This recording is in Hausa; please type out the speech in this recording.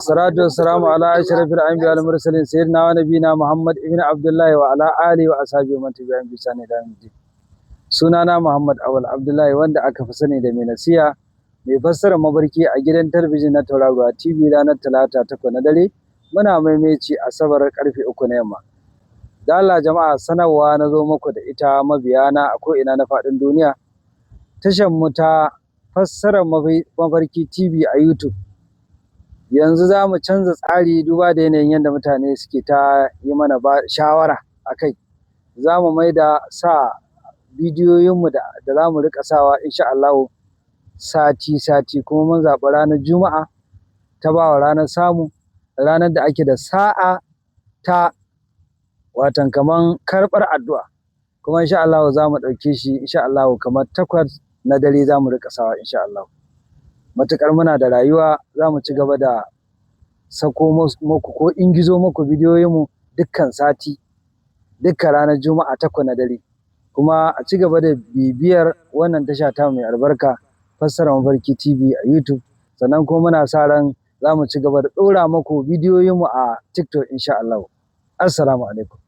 Salatu wassalamu ala ashrafil anbiya wal mursalin sayyidina wa nabiyina Muhammad ibn Abdullahi wa ala alihi wa ashabihi man tabi'ahum bi ihsan ila yawmiddin. Sunana Muhammad Awal Abdullahi wanda aka fi sani da mai nasiha mai fassara mabarki a gidan talabijin na Tauraruwa TV ranar Talata 8 na dare muna maimaici Asabar karfe 3 na yamma. Da Allah jama'a sanarwa na zo muku da ita mabiyana a ko'ina na faɗin duniya. Tashar mu ta fassara mafarki TV a YouTube. Yanzu za mu canza tsari duba da yanayin yadda mutane suke ta yi mana shawara a kai. Za mu maida sa bidiyoyinmu da za mu riƙa sawa insha Allah sati kuma mun zaɓi ranar Juma'a ta bawa ranar samu, ranar da ake da sa'a ta watan kaman karɓar addu'a. Kuma insha Allah za mu ɗauke shi insha Allah kamar 8 na dare za mu riƙa sawa insha Allah. Matuƙar muna da rayuwa za mu ci gaba da sako muku ko ingizo muku bidiyoyinmu dukkan sati, dukkan ranar Juma'a 8 na dare. Kuma a ci gaba da bibiyar wannan tasha ta mai albarka fassara mafarki TV a YouTube. Sannan kuma muna sa ran za mu ci gaba da ɗora muku bidiyoyinmu a TikTok insha Allah. Assalamu alaikum.